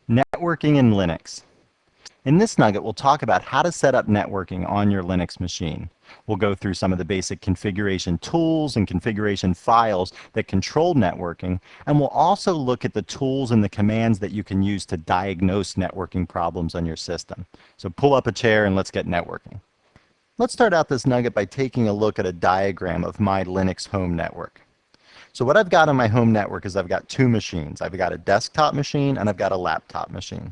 Networking in Linux. In this nugget, we'll talk about how to set up networking on your Linux machine. We'll go through some of the basic configuration tools and configuration files that control networking, and we'll also look at the tools and the commands that you can use to diagnose networking problems on your system. So pull up a chair and let's get networking. Let's start out this nugget by taking a look at a diagram of my Linux home network. So what I've got on my home network is I've got two machines. I've got a desktop machine and I've got a laptop machine.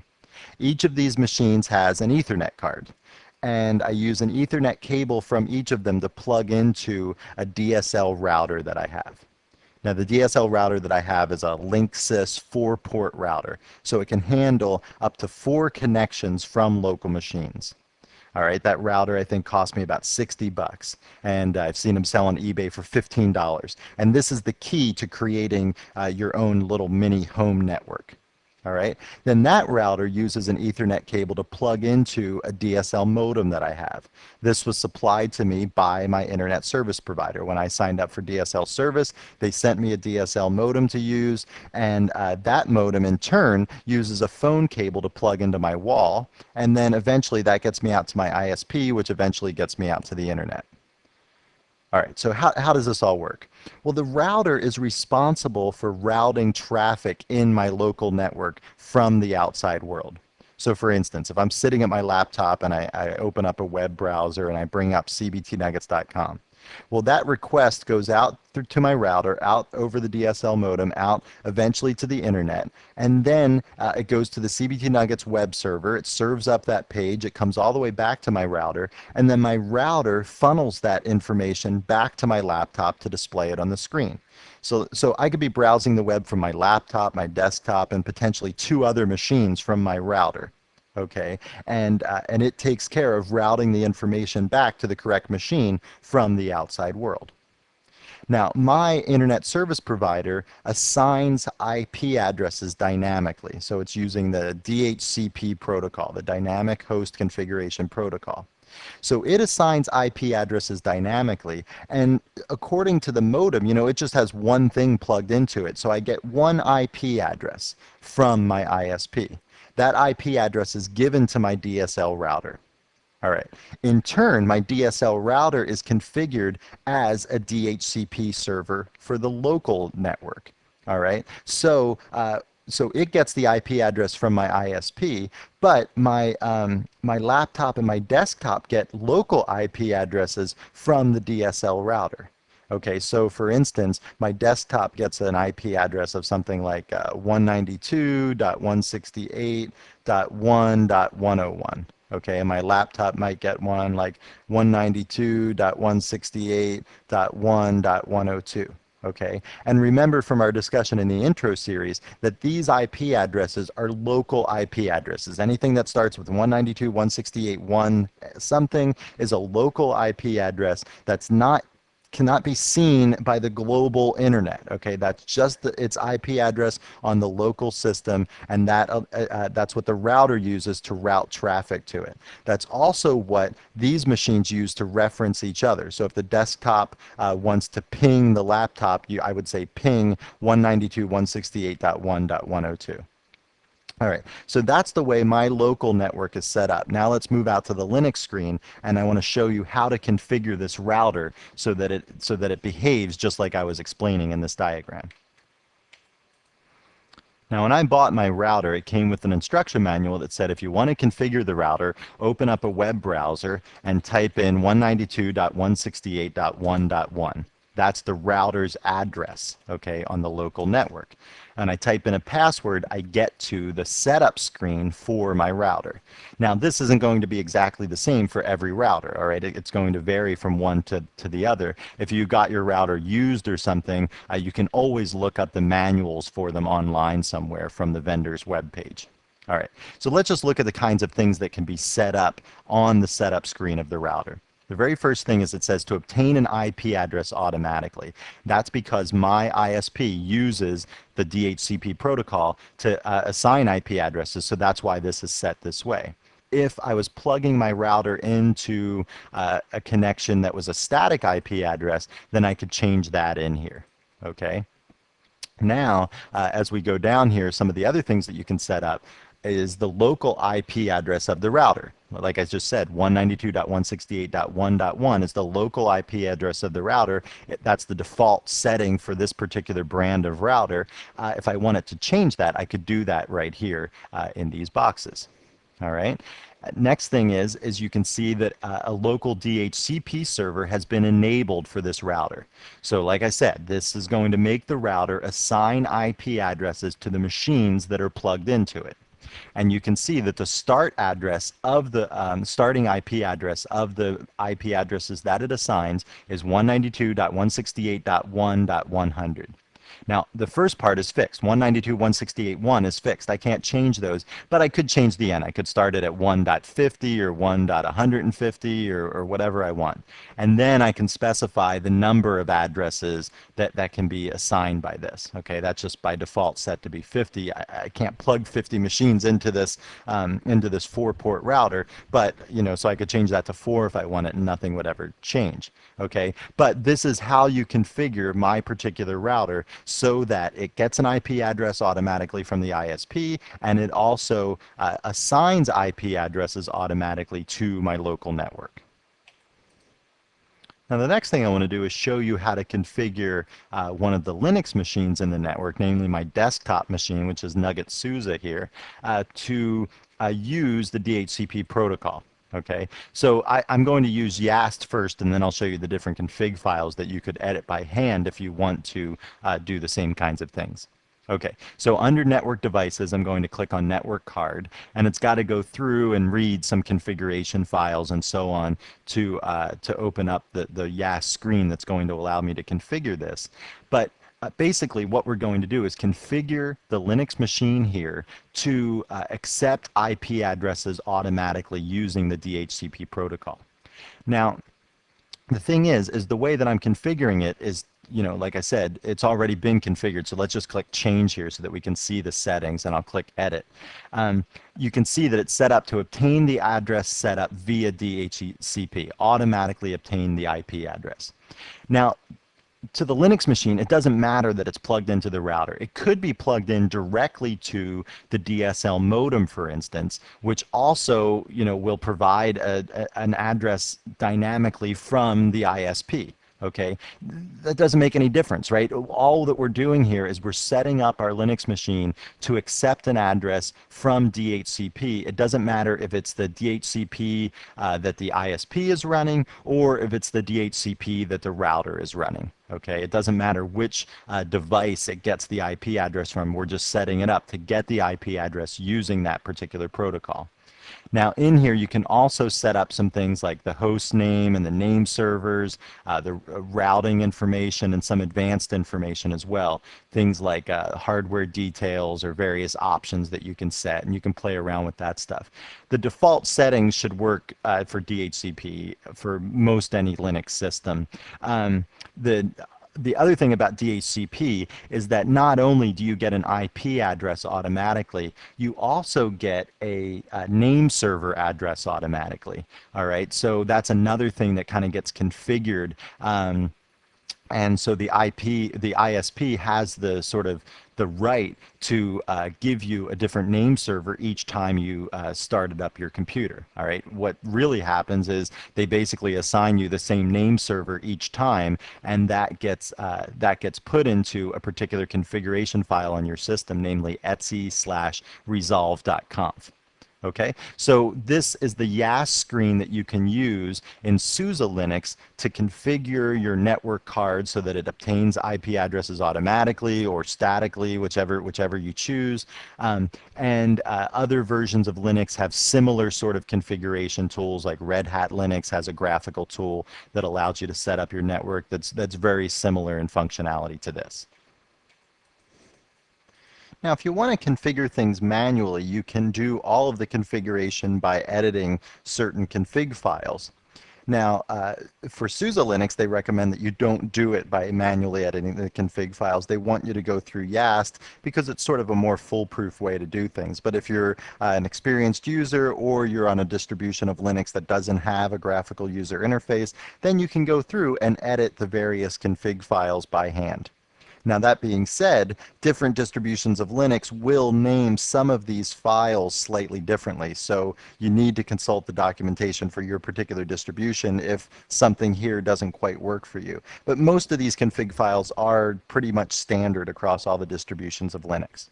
Each of these machines has an Ethernet card, and I use an Ethernet cable from each of them to plug into a DSL router that I have. Now the DSL router that I have is a Linksys 4-port router, so it can handle up to 4 connections from local machines. All right, that router I think cost me about 60 bucks, and I've seen them sell on eBay for $15. And this is the key to creating your own little mini home network. All right, then that router uses an Ethernet cable to plug into a DSL modem that I have. This was supplied to me by my internet service provider. When I signed up for DSL service, they sent me a DSL modem to use, and that modem in turn uses a phone cable to plug into my wall, and then eventually that gets me out to my ISP, which eventually gets me out to the internet. All right, so how does this all work? Well, the router is responsible for routing traffic in my local network from the outside world. So for instance, if I'm sitting at my laptop and I open up a web browser and I bring up cbtnuggets.com, well, that request goes out to my router, out over the DSL modem, out eventually to the internet, and then it goes to the CBT Nuggets web server. It serves up that page. It comes all the way back to my router, and then my router funnels that information back to my laptop to display it on the screen. So I could be browsing the web from my laptop, my desktop, and potentially 2 other machines from my router. Okay, and it takes care of routing the information back to the correct machine from the outside world. Now, my internet service provider assigns IP addresses dynamically, so it's using the DHCP protocol, the Dynamic Host Configuration Protocol. So it assigns IP addresses dynamically, and according to the modem, it just has one thing plugged into it, so I get one IP address from my ISP. That IP address is given to my DSL router. All right. In turn, my DSL router is configured as a DHCP server for the local network. All right. So it gets the IP address from my ISP, but my laptop and my desktop get local IP addresses from the DSL router. Okay, so for instance, my desktop gets an IP address of something like 192.168.1.101. Okay, and my laptop might get one like 192.168.1.102. Okay, and remember from our discussion in the intro series that these IP addresses are local IP addresses. Anything that starts with 192.168.1 something is a local IP address that's cannot be seen by the global internet. Okay, that's just its IP address on the local system, and that's what the router uses to route traffic to it. That's also what these machines use to reference each other. So if the desktop wants to ping the laptop, I would say ping 192.168.1.102. All right, so that's the way my local network is set up. Now let's move out to the Linux screen, and I want to show you how to configure this router so that it behaves just like I was explaining in this diagram. Now, when I bought my router, it came with an instruction manual that said if you want to configure the router, open up a web browser and type in 192.168.1.1. That's the router's address, okay, on the local network. And I type in a password, I get to the setup screen for my router. Now, this isn't going to be exactly the same for every router, all right? It's going to vary from one to the other. If you got your router used or something, you can always look up the manuals for them online somewhere from the vendor's webpage. All right, so let's just look at the kinds of things that can be set up on the setup screen of the router. The very first thing is it says to obtain an IP address automatically. That's because my ISP uses the DHCP protocol to assign IP addresses, so that's why this is set this way. If I was plugging my router into a connection that was a static IP address, then I could change that in here, okay? Now, as we go down here, some of the other things that you can set up, is the local IP address of the router. Like I just said, 192.168.1.1 is the local IP address of the router. That's the default setting for this particular brand of router. If I wanted to change that, I could do that right here in these boxes. All right. Next thing is you can see that a local DHCP server has been enabled for this router. So like I said, this is going to make the router assign IP addresses to the machines that are plugged into it. And you can see that the start address of the starting IP address of the IP addresses that it assigns is 192.168.1.100. Now, the first part is fixed. 192.168.1 is fixed. I can't change those, but I could change the end. I could start it at 1.50 or 1.150 or whatever I want. And then I can specify the number of addresses that can be assigned by this. Okay, that's just by default set to be 50. I can't plug 50 machines into this 4-port router, but so I could change that to 4 if I want it, and nothing would ever change. Okay, but this is how you configure my particular router so that it gets an IP address automatically from the ISP, and it also assigns IP addresses automatically to my local network. Now the next thing I want to do is show you how to configure one of the Linux machines in the network, namely my desktop machine, which is Nugget SUSE here, to use the DHCP protocol. Okay, so I'm going to use YAST first, and then I'll show you the different config files that you could edit by hand if you want to do the same kinds of things. Okay, so under Network Devices, I'm going to click on Network Card, and it's got to go through and read some configuration files and so on to open up the YAST screen that's going to allow me to configure this. But basically what we're going to do is configure the Linux machine here to accept IP addresses automatically using the DHCP protocol. Now, the thing is the way that I'm configuring it is, like I said, it's already been configured. So let's just click Change here so that we can see the settings, and I'll click Edit. You can see that it's set up to obtain the address set up via DHCP, automatically obtain the IP address. Now, to the Linux machine, it doesn't matter that it's plugged into the router. It could be plugged in directly to the DSL modem, for instance, which also, will provide an address dynamically from the ISP. Okay, that doesn't make any difference, right? All that we're doing here is we're setting up our Linux machine to accept an address from DHCP. It doesn't matter if it's the DHCP that the ISP is running or if it's the DHCP that the router is running. Okay, it doesn't matter which device it gets the IP address from. We're just setting it up to get the IP address using that particular protocol. Now in here you can also set up some things like the host name and the name servers, the routing information, and some advanced information as well. Things like hardware details or various options that you can set, and you can play around with that stuff. The default settings should work for DHCP for most any Linux system. The other thing about DHCP is that not only do you get an IP address automatically, you also get a name server address automatically. All right, so that's another thing that kind of gets configured. And so the ISP has the sort of the right to give you a different name server each time you started up your computer. All right. What really happens is they basically assign you the same name server each time, and that gets put into a particular configuration file on your system, namely etc/resolve.conf. Okay, so this is the YAST screen that you can use in SUSE Linux to configure your network card so that it obtains IP addresses automatically or statically, whichever you choose. And other versions of Linux have similar sort of configuration tools, like Red Hat Linux has a graphical tool that allows you to set up your network that's very similar in functionality to this. Now, if you want to configure things manually, you can do all of the configuration by editing certain config files. Now, for SUSE Linux, they recommend that you don't do it by manually editing the config files. They want you to go through YAST because it's sort of a more foolproof way to do things. But if you're an experienced user or you're on a distribution of Linux that doesn't have a graphical user interface, then you can go through and edit the various config files by hand. Now that being said, different distributions of Linux will name some of these files slightly differently. So you need to consult the documentation for your particular distribution if something here doesn't quite work for you. But most of these config files are pretty much standard across all the distributions of Linux.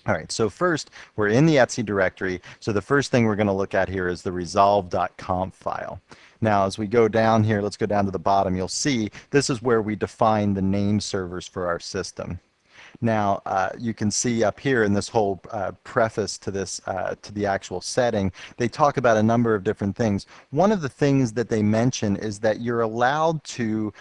All right, so first, we're in the etc directory. So the first thing we're going to look at here is the resolve.conf file. Now, as we go down here, let's go down to the bottom, you'll see this is where we define the name servers for our system. Now, you can see up here in this whole preface to this, to the actual setting, they talk about a number of different things. One of the things that they mention is that you're allowed to,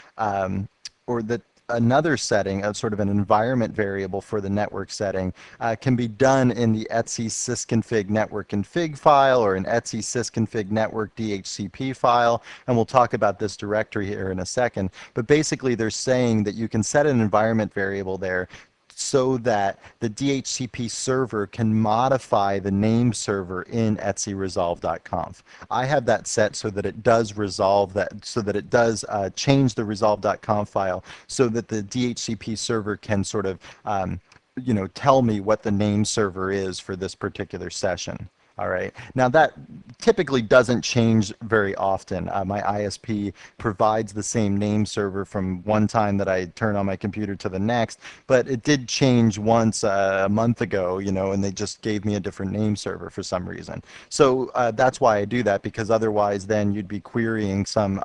or that another setting, a sort of an environment variable for the network setting, can be done in the etc sysconfig network config file or an etc sysconfig network DHCP file, and we'll talk about this directory here in a second. But basically they're saying that you can set an environment variable there so that the DHCP server can modify the name server in etc resolve.conf. I have that set so that it does resolve that, so that it does change the resolve.conf file so that the DHCP server can sort of tell me what the name server is for this particular session. All right. Now that typically doesn't change very often. My ISP provides the same name server from one time that I turn on my computer to the next, but it did change once a month ago, and they just gave me a different name server for some reason. So that's why I do that, because otherwise then you'd be querying some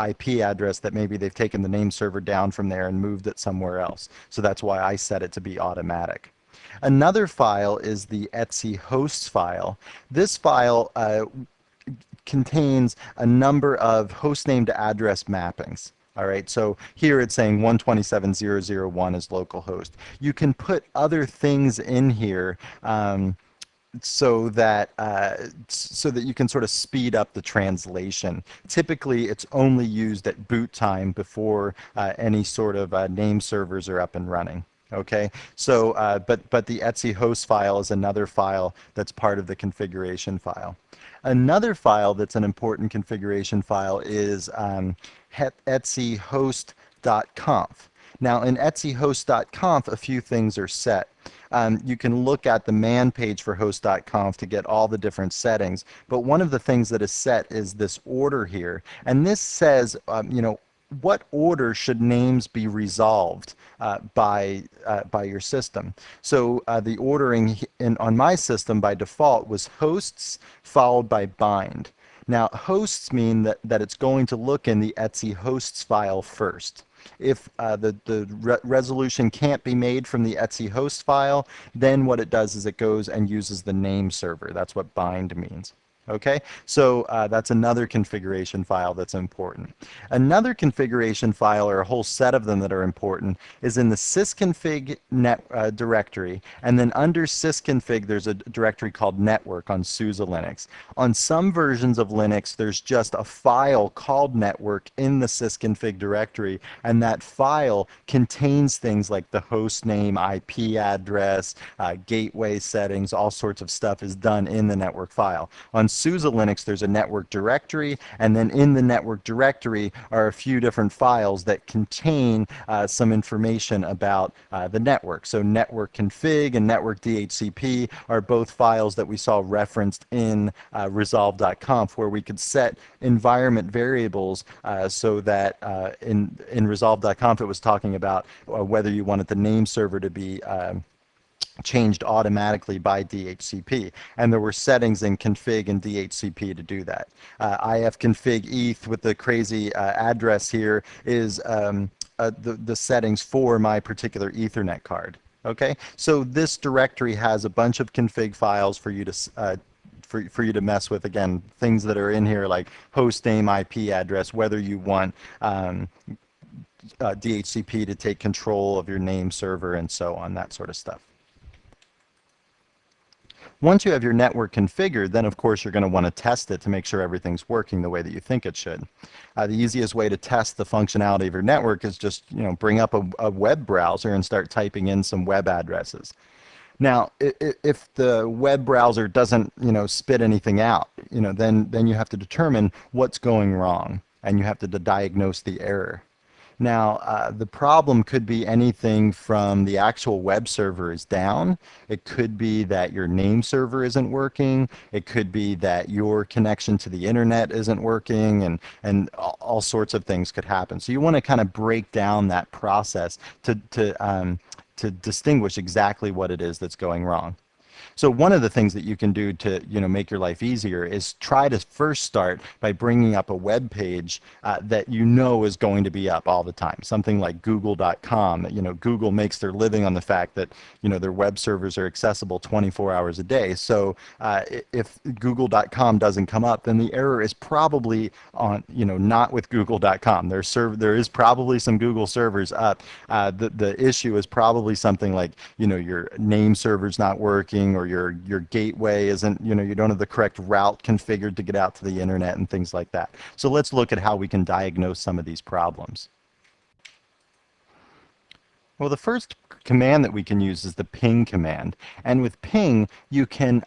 IP address that maybe they've taken the name server down from there and moved it somewhere else. So that's why I set it to be automatic. Another file is the etc hosts file. This file contains a number of hostname to address mappings. All right, so here it's saying 127.0.0.1 is localhost. You can put other things in here so that you can sort of speed up the translation. Typically, it's only used at boot time before any sort of name servers are up and running. Okay, so but the etc host file is another file that's part of the configuration file. Another file that's an important configuration file is etc host.conf. Now in etc host.conf, a few things are set. You can look at the man page for host.conf to get all the different settings, but one of the things that is set is this order here, and this says what order should names be resolved by your system. So the ordering on my system by default was hosts followed by bind. Now hosts mean that it's going to look in the etc hosts file first. If the resolution can't be made from the etc host file, then what it does is it goes and uses the name server. That's what bind means. Okay, so that's another configuration file that's important. Another configuration file, or a whole set of them that are important, is in the sysconfig directory, and then under sysconfig there's a directory called network on SUSE Linux. On some versions of Linux there's just a file called network in the sysconfig directory, and that file contains things like the host name, IP address, gateway settings, all sorts of stuff is done in the network file. On SUSE Linux, there's a network directory, and then in the network directory are a few different files that contain some information about the network. So network config and network DHCP are both files that we saw referenced in resolve.conf, where we could set environment variables so that in resolve.conf it was talking about whether you wanted the name server to be changed automatically by DHCP, and there were settings in config and DHCP to do that. ifconfig eth with the crazy address here is the settings for my particular Ethernet card. Okay, so this directory has a bunch of config files for you to for you to mess with. Again, things that are in here like host name, IP address, whether you want DHCP to take control of your name server, and so on, that sort of stuff. Once you have your network configured, then of course you're going to want to test it to make sure everything's working the way that you think it should. The easiest way to test the functionality of your network is just bring up a web browser and start typing in some web addresses. Now, if the web browser doesn't spit anything out, then you have to determine what's going wrong, and you have to diagnose the error. Now, the problem could be anything from the actual web server is down. It could be that your name server isn't working. It could be that your connection to the internet isn't working, and all sorts of things could happen. So you want to kind of break down that process to distinguish exactly what it is that's going wrong. So one of the things that you can do to make your life easier is try to first start by bringing up a web page that you know is going to be up all the time. Something like Google.com. Google makes their living on the fact that their web servers are accessible 24 hours a day. So if Google.com doesn't come up, then the error is probably on not with Google.com. There is probably some Google servers up. The issue is probably something like your name server's not working, or your gateway isn't, you don't have the correct route configured to get out to the internet and things like that. So let's look at how we can diagnose some of these problems. Well, the first command that we can use is the ping command. And with ping, you can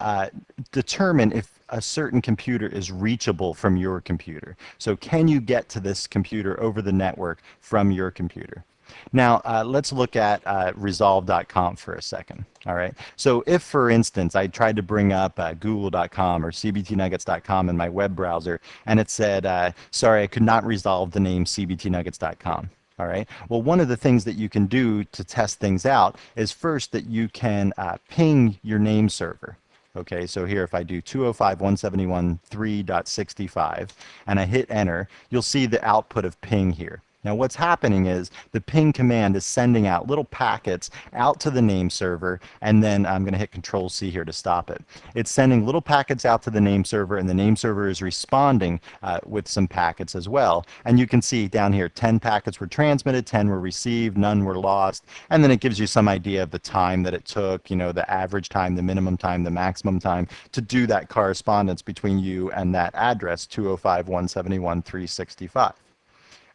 determine if a certain computer is reachable from your computer. So can you get to this computer over the network from your computer? Now, let's look at resolve.conf for a second. All right. So if, for instance, I tried to bring up google.com or cbtnuggets.com in my web browser, and it said, sorry, I could not resolve the name cbtnuggets.com. All right. Well, one of the things that you can do to test things out is first that you can ping your name server. Okay, so here if I do 205.171.3.65 and I hit enter, you'll see the output of ping here. Now what's happening is the ping command is sending out little packets out to the name server, and then I'm going to hit Control C here to stop it. It's sending little packets out to the name server, and the name server is responding with some packets as well. And you can see down here 10 packets were transmitted, 10 were received, none were lost, and then it gives you some idea of the time that it took, the average time, the minimum time, the maximum time to do that correspondence between you and that address 205.171.365.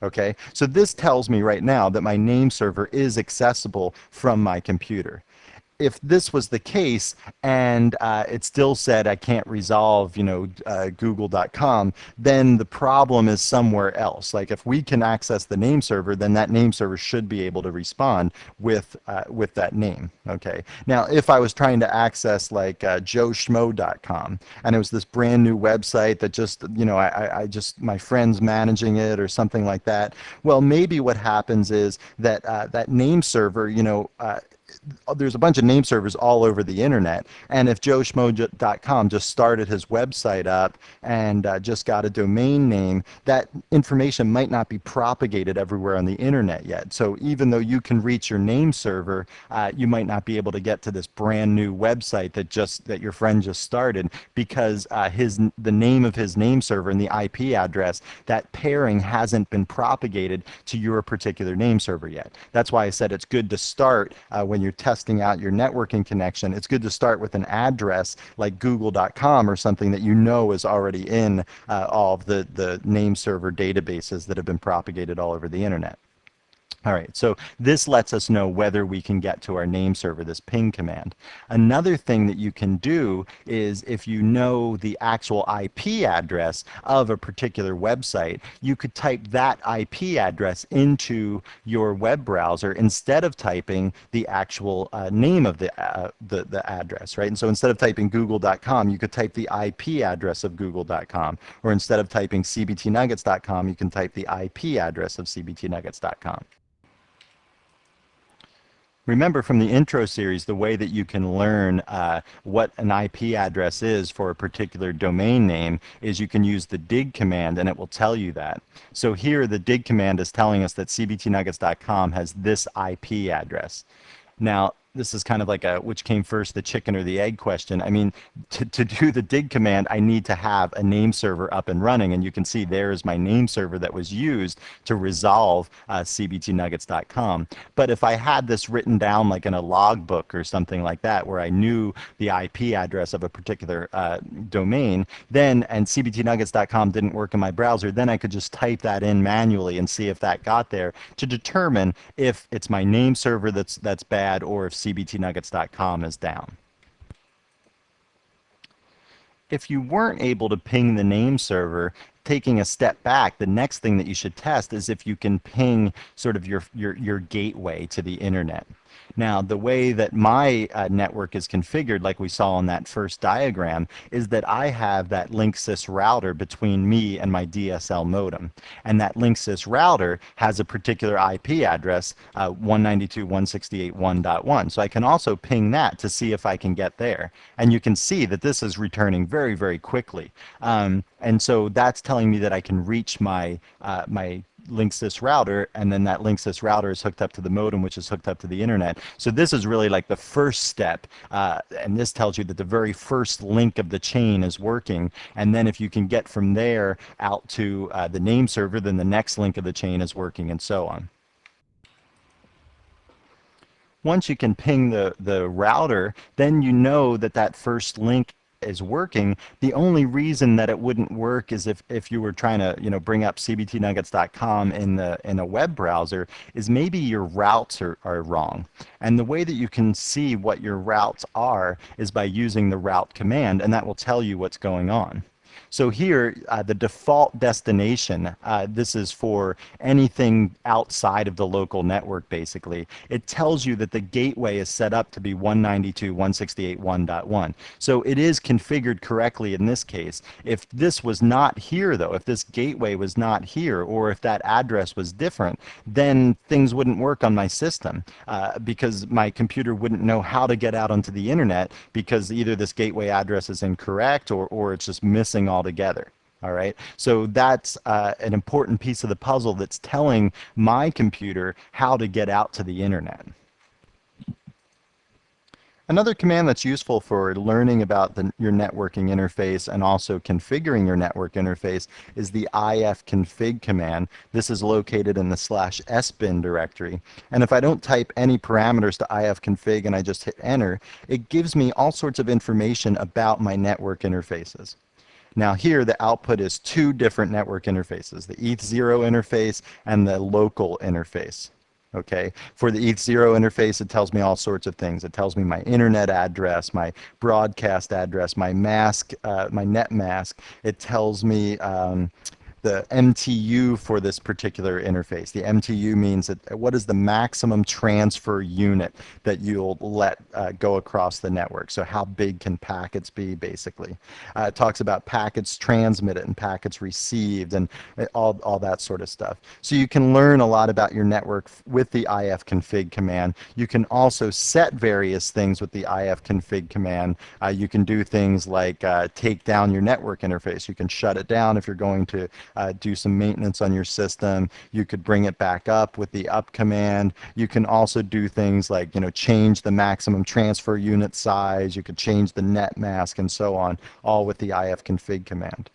Okay, so this tells me right now that my name server is accessible from my computer. If this was the case and it still said I can't resolve, google.com, then the problem is somewhere else. Like if we can access the name server, then that name server should be able to respond with that name. Okay. Now, if I was trying to access like joeschmo.com, and it was this brand new website that just, I just, my friend's managing it or something like that, well, maybe what happens is that that name server, there's a bunch of name servers all over the internet, and if joeschmo.com just started his website up and just got a domain name, that information might not be propagated everywhere on the internet yet. So even though you can reach your name server, you might not be able to get to this brand new website that your friend just started, because the name of his name server and the IP address, that pairing hasn't been propagated to your particular name server yet. That's why I said it's good to start when you're testing out your networking connection. It's good to start with an address like google.com or something that is already in all of the name server databases that have been propagated all over the internet. All right, so this lets us know whether we can get to our name server, this ping command. Another thing that you can do is, if you know the actual IP address of a particular website, you could type that IP address into your web browser instead of typing the actual name of the address, right? And so instead of typing google.com, you could type the IP address of google.com, or instead of typing cbtnuggets.com, you can type the IP address of cbtnuggets.com. Remember from the intro series, the way that you can learn what an IP address is for a particular domain name is you can use the dig command, and it will tell you that. So here the dig command is telling us that cbtnuggets.com has this IP address. Now, this is kind of like a which came first, the chicken or the egg question. I mean, to do the dig command, I need to have a name server up and running. And you can see there is my name server that was used to resolve cbtnuggets.com. But if I had this written down like in a logbook or something like that, where I knew the IP address of a particular domain, and cbtnuggets.com didn't work in my browser, then I could just type that in manually and see if that got there to determine if it's my name server that's bad, or if cbtnuggets.com is down. If you weren't able to ping the name server, taking a step back, the next thing that you should test is if you can ping sort of your gateway to the internet. Now, the way that my network is configured, like we saw on that first diagram, is that I have that Linksys router between me and my DSL modem. And that Linksys router has a particular IP address, 192.168.1.1. So I can also ping that to see if I can get there. And you can see that this is returning very, very quickly. And so that's telling me that I can reach my Linksys router, and then that Linksys router is hooked up to the modem, which is hooked up to the internet. So this is really like the first step, and this tells you that the very first link of the chain is working. And then if you can get from there out to the name server, then the next link of the chain is working, and so on. Once you can ping the router, then you know that that first link is working. The only reason that it wouldn't work is if you were trying to bring up cbtnuggets.com in a web browser, is maybe your routes are wrong. And the way that you can see what your routes are is by using the route command, and that will tell you what's going on. So here, the default destination, this is for anything outside of the local network, basically. It tells you that the gateway is set up to be 192.168.1.1. So it is configured correctly in this case. If this was not here, though, if this gateway was not here, or if that address was different, then things wouldn't work on my system because my computer wouldn't know how to get out onto the internet, because either this gateway address is incorrect or it's just missing altogether. All right, so that's an important piece of the puzzle that's telling my computer how to get out to the internet. Another command that's useful for learning about your networking interface and also configuring your network interface is the ifconfig command. This is located in the /sbin directory. And if I don't type any parameters to ifconfig and I just hit enter, it gives me all sorts of information about my network interfaces. Now here the output is two different network interfaces, the ETH0 interface and the local interface. Okay, for the ETH0 interface, it tells me all sorts of things. It tells me my internet address, my broadcast address, my mask, my net mask. It tells me the MTU for this particular interface. The MTU means that what is the maximum transfer unit that you'll let go across the network. So how big can packets be, basically. It talks about packets transmitted and packets received and all that sort of stuff. So you can learn a lot about your network with the ifconfig command. You can also set various things with the ifconfig command. You can do things like take down your network interface. You can shut it down if you're going to do some maintenance on your system. You could bring it back up with the up command. You can also do things like change the maximum transfer unit size. You could change the net mask and so on, all with the ifconfig command.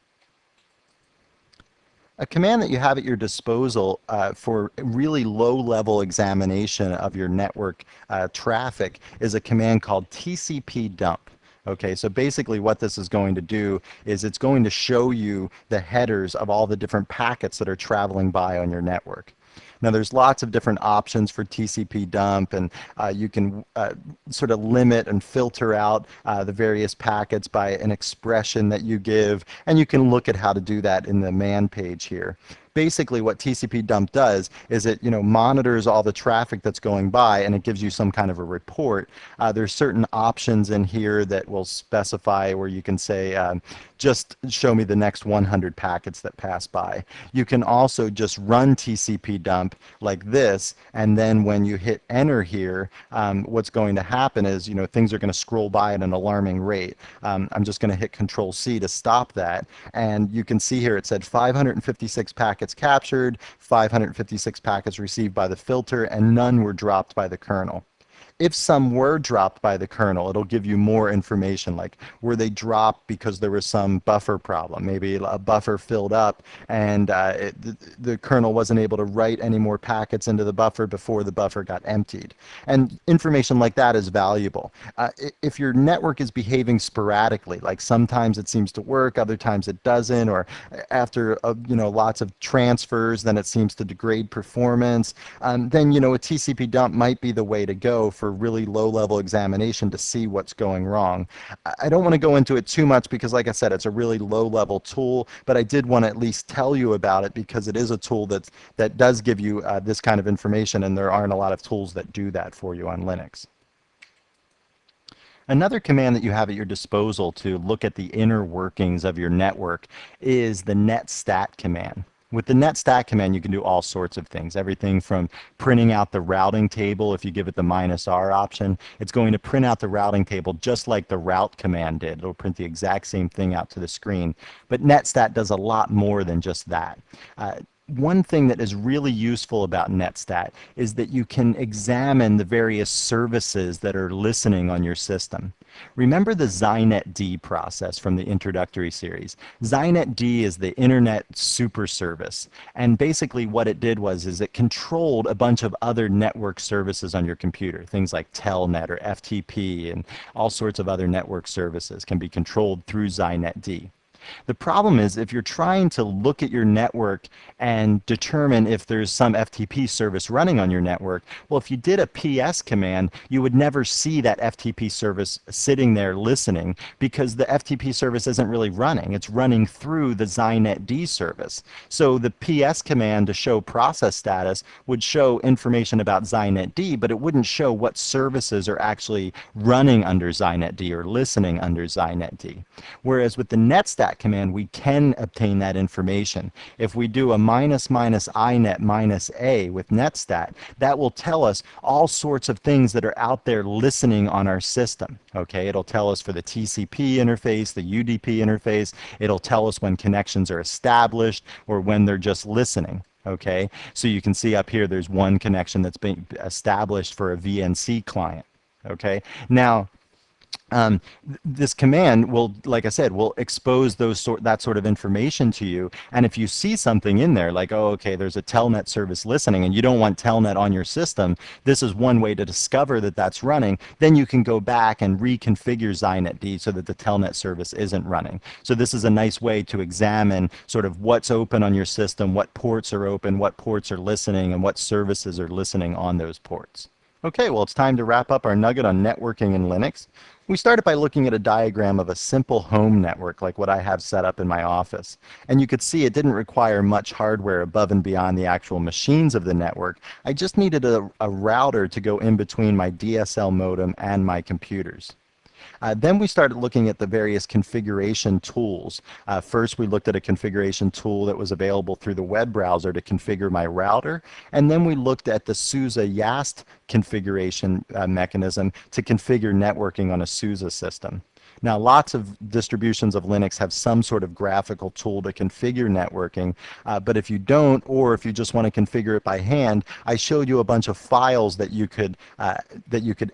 A command that you have at your disposal for really low-level examination of your network traffic is a command called TCP dump. Okay, so basically what this is going to do is it's going to show you the headers of all the different packets that are traveling by on your network. Now there's lots of different options for TCP dump, and you can sort of limit and filter out the various packets by an expression that you give, and you can look at how to do that in the man page here. Basically what TCP dump does is it monitors all the traffic that's going by, and it gives you some kind of a report. There's certain options in here that will specify where you can say just show me the next 100 packets that pass by. You can also just run TCP dump like this, and then when you hit enter here, what's going to happen is things are going to scroll by at an alarming rate. I'm just going to hit Control C to stop that, and you can see here it said 556 packets captured, 556 packets received by the filter, and none were dropped by the kernel. If some were dropped by the kernel, it'll give you more information, like were they dropped because there was some buffer problem? Maybe a buffer filled up and the kernel wasn't able to write any more packets into the buffer before the buffer got emptied. And information like that is valuable. If your network is behaving sporadically, like sometimes it seems to work, other times it doesn't, or after lots of transfers, then it seems to degrade performance, then a TCP dump might be the way to go for for really low-level examination to see what's going wrong. I don't want to go into it too much because, like I said, it's a really low-level tool, but I did want to at least tell you about it because it is a tool that does give you this kind of information, and there aren't a lot of tools that do that for you on Linux. Another command that you have at your disposal to look at the inner workings of your network is the netstat command. With the netstat command, you can do all sorts of things. Everything from printing out the routing table. If you give it the -R option, it's going to print out the routing table just like the route command did. It'll print the exact same thing out to the screen. But netstat does a lot more than just that. One thing that is really useful about netstat is that you can examine the various services that are listening on your system. Remember the zinetd process from the introductory series. Zinetd is the internet super service, and basically what it did is it controlled a bunch of other network services on your computer. Things like telnet or FTP and all sorts of other network services can be controlled through zinetd. The problem is if you're trying to look at your network and determine if there's some FTP service running on your network, well, if you did a PS command, you would never see that FTP service sitting there listening because the FTP service isn't really running. It's running through the zinetd service. So the PS command to show process status would show information about zinetd, but it wouldn't show what services are actually running under zinetd or listening under zinetd. Whereas with the netstat command, we can obtain that information. If we do a -inet-a with netstat, that will tell us all sorts of things that are out there listening on our system. Okay, it'll tell us for the TCP interface, the UDP interface. It'll tell us when connections are established or when they're just listening. Okay, so you can see up here there's one connection that's been established for a VNC client. Okay, now this command will, like I said, will expose that sort of information to you. And if you see something in there like, oh, okay, there's a telnet service listening and you don't want telnet on your system, this is one way to discover that that's running. Then you can go back and reconfigure zinetd so that the telnet service isn't running. So this is a nice way to examine sort of what's open on your system, what ports are open, what ports are listening, and what services are listening on those ports. Okay, well, it's time to wrap up our nugget on networking in Linux. We started by looking at a diagram of a simple home network like what I have set up in my office. And you could see it didn't require much hardware above and beyond the actual machines of the network. I just needed a router to go in between my DSL modem and my computers. Then we started looking at the various configuration tools. First, we looked at a configuration tool that was available through the web browser to configure my router. And then we looked at the SUSE YAST configuration mechanism to configure networking on a SUSE system. Now, lots of distributions of Linux have some sort of graphical tool to configure networking, but if you don't, or if you just want to configure it by hand, I showed you a bunch of files that you could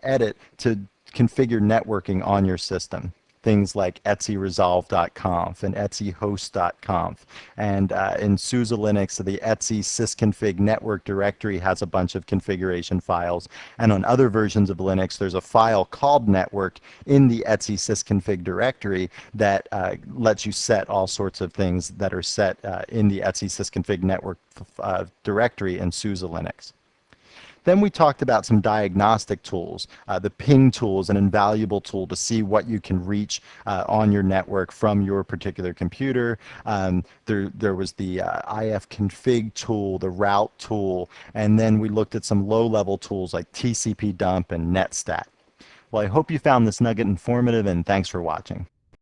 edit to configure networking on your system. Things like etcresolve.conf and etchost.conf. And in SUSE Linux, the etc sysconfig network directory has a bunch of configuration files. And on other versions of Linux, there's a file called network in the etc sysconfig directory that lets you set all sorts of things that are set in the etc sysconfig network directory in SUSE Linux. Then we talked about some diagnostic tools. The ping tool is an invaluable tool to see what you can reach on your network from your particular computer. There was the ifconfig tool, the route tool, and then we looked at some low-level tools like TCP dump and netstat. Well, I hope you found this nugget informative, and thanks for watching.